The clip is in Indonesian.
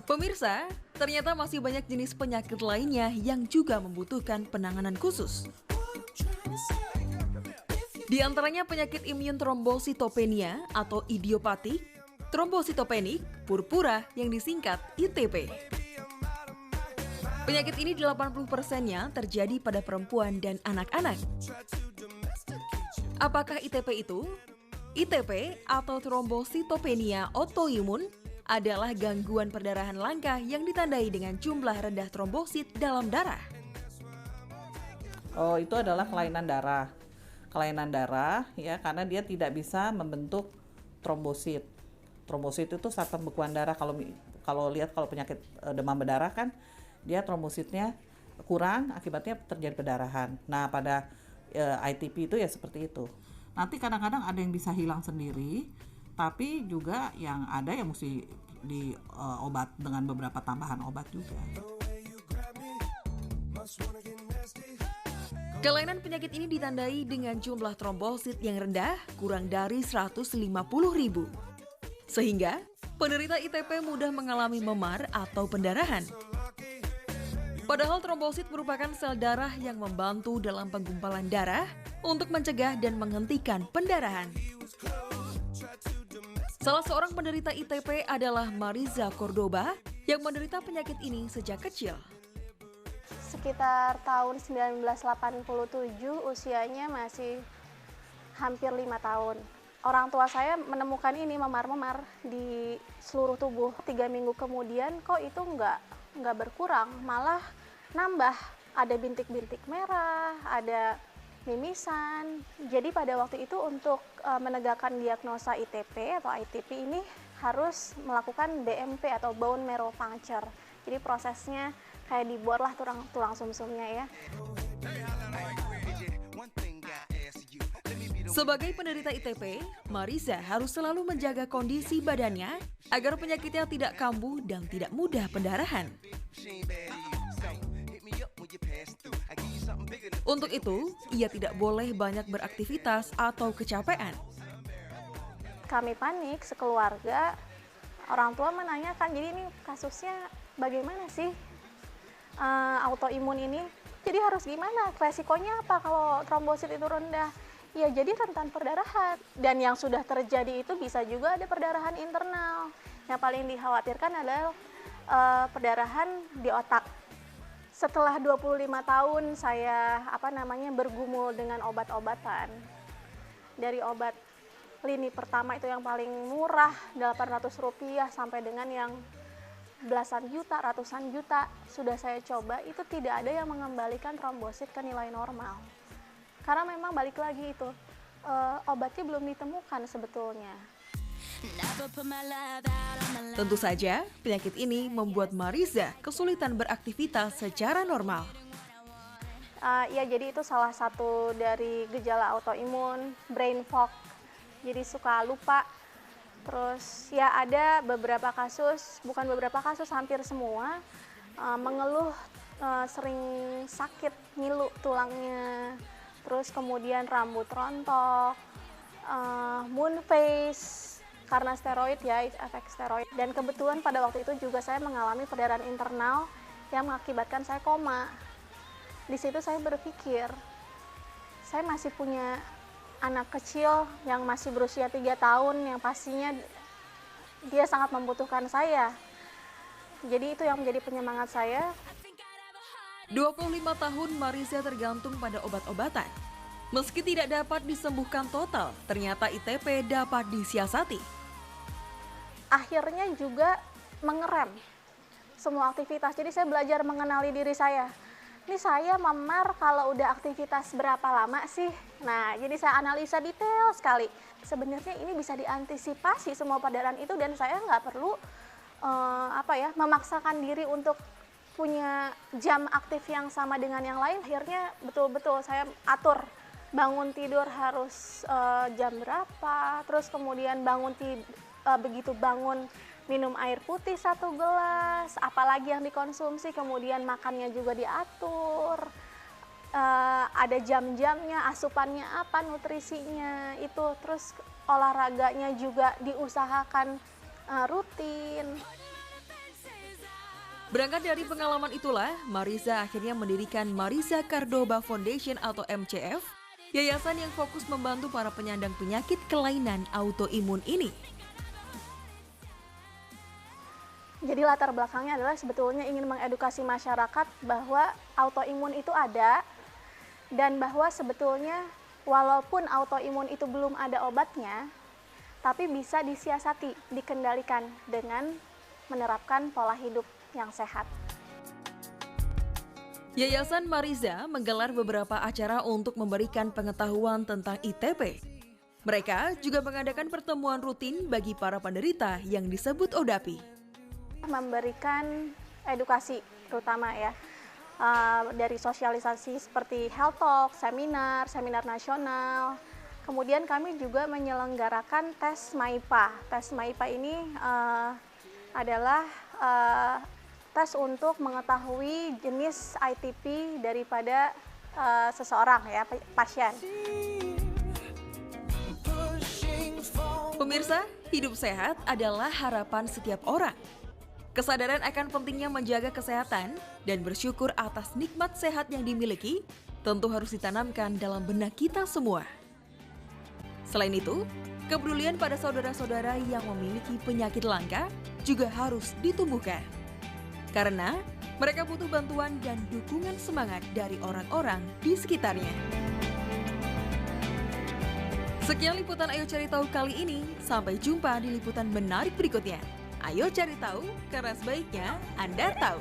Pemirsa, ternyata masih banyak jenis penyakit lainnya yang juga membutuhkan penanganan khusus. Di antaranya penyakit imun trombositopenia atau idiopatik, trombositopenik, purpura yang disingkat ITP. Penyakit ini 80%-nya terjadi pada perempuan dan anak-anak. Apakah ITP itu? ITP atau trombositopenia autoimun adalah gangguan perdarahan langka yang ditandai dengan jumlah rendah trombosit dalam darah. Oh, itu adalah kelainan darah. Kelainan darah ya, karena dia tidak bisa membentuk trombosit. Trombosit itu saat pembekuan darah. Kalau penyakit demam berdarah kan dia trombositnya kurang, akibatnya terjadi perdarahan. Nah, pada ITP itu ya seperti itu. Nanti kadang-kadang ada yang bisa hilang sendiri, tapi juga yang ada yang mesti diobat dengan beberapa tambahan obat juga. Kelainan penyakit ini ditandai dengan jumlah trombosit yang rendah, kurang dari 150.000. Sehingga penderita ITP mudah mengalami memar atau pendarahan. Padahal trombosit merupakan sel darah yang membantu dalam penggumpalan darah untuk mencegah dan menghentikan pendarahan. Salah seorang penderita ITP adalah Mariza Cordoba yang menderita penyakit ini sejak kecil. Sekitar tahun 1987, usianya masih hampir 5 tahun. Orang tua saya menemukan ini memar-memar di seluruh tubuh. 3 minggu kemudian kok itu nggak berkurang, malah nambah. Ada bintik-bintik merah, ada mimisan. Jadi pada waktu itu untuk menegakkan diagnosa ITP atau ITP ini harus melakukan BMP atau bone marrow puncture. Jadi prosesnya kayak dibuatlah tulang sumsumnya ya. Sebagai penderita ITP, Mariza harus selalu menjaga kondisi badannya agar penyakitnya tidak kambuh dan tidak mudah pendarahan. Untuk itu, ia tidak boleh banyak beraktivitas atau kecapean. Kami panik sekeluarga, orang tua menanyakan, jadi ini kasusnya bagaimana sih autoimun ini? Jadi harus gimana? Resikonya apa kalau trombosit itu rendah? Ya jadi rentan perdarahan. Dan yang sudah terjadi itu bisa juga ada perdarahan internal. Yang paling dikhawatirkan adalah perdarahan di otak. Setelah 25 tahun saya bergumul dengan obat-obatan. Dari obat lini pertama itu yang paling murah Rp800 sampai dengan yang belasan juta, ratusan juta sudah saya coba, itu tidak ada yang mengembalikan trombosit ke nilai normal. Karena memang balik lagi itu obatnya belum ditemukan sebetulnya. Tentu saja, penyakit ini membuat Mariza kesulitan beraktivitas secara normal. Ya, jadi itu salah satu dari gejala autoimun, brain fog. Jadi suka lupa. Terus ya ada beberapa kasus, bukan beberapa kasus, hampir semua mengeluh sering sakit, ngilu tulangnya. Terus kemudian rambut rontok, moon face, karena steroid ya, efek steroid. Dan kebetulan pada waktu itu juga saya mengalami perdarahan internal yang mengakibatkan saya koma. Di situ saya berpikir, saya masih punya anak kecil yang masih berusia 3 tahun yang pastinya dia sangat membutuhkan saya. Jadi itu yang menjadi penyemangat saya. 25 tahun Mariza tergantung pada obat-obatan. Meski tidak dapat disembuhkan total, ternyata ITP dapat disiasati. Akhirnya juga mengerem semua aktivitas. Jadi saya belajar mengenali diri saya. Ini saya memar kalau udah aktivitas berapa lama sih? Nah, jadi saya analisa detail sekali. Sebenarnya ini bisa diantisipasi semua perdarahan itu dan saya nggak perlu memaksakan diri untuk punya jam aktif yang sama dengan yang lain. Akhirnya betul-betul saya atur. Bangun tidur harus jam berapa, terus kemudian begitu bangun minum air putih 1 gelas, apalagi yang dikonsumsi, kemudian makannya juga diatur, ada jam-jamnya, asupannya apa, nutrisinya itu, terus olahraganya juga diusahakan rutin. Berangkat dari pengalaman itulah, Mariza akhirnya mendirikan Mariza Cordoba Foundation atau MCF, yayasan yang fokus membantu para penyandang penyakit kelainan autoimun ini. Jadi latar belakangnya adalah sebetulnya ingin mengedukasi masyarakat bahwa autoimun itu ada, dan bahwa sebetulnya walaupun autoimun itu belum ada obatnya, tapi bisa disiasati, dikendalikan dengan menerapkan pola hidup yang sehat. Yayasan Mariza menggelar beberapa acara untuk memberikan pengetahuan tentang ITP. Mereka juga mengadakan pertemuan rutin bagi para penderita yang disebut ODAPI. Memberikan edukasi terutama ya, dari sosialisasi seperti health talk, seminar nasional. Kemudian kami juga menyelenggarakan tes MAIPA. Tes MAIPA ini adalah tes untuk mengetahui jenis ITP daripada seseorang ya, pasien. Pemirsa, hidup sehat adalah harapan setiap orang. Kesadaran akan pentingnya menjaga kesehatan dan bersyukur atas nikmat sehat yang dimiliki tentu harus ditanamkan dalam benak kita semua. Selain itu, kepedulian pada saudara-saudara yang memiliki penyakit langka juga harus ditumbuhkan. Karena mereka butuh bantuan dan dukungan semangat dari orang-orang di sekitarnya. Sekian liputan Ayo Cari Tahu kali ini. Sampai jumpa di liputan menarik berikutnya. Ayo cari tahu, karena sebaiknya Anda tahu.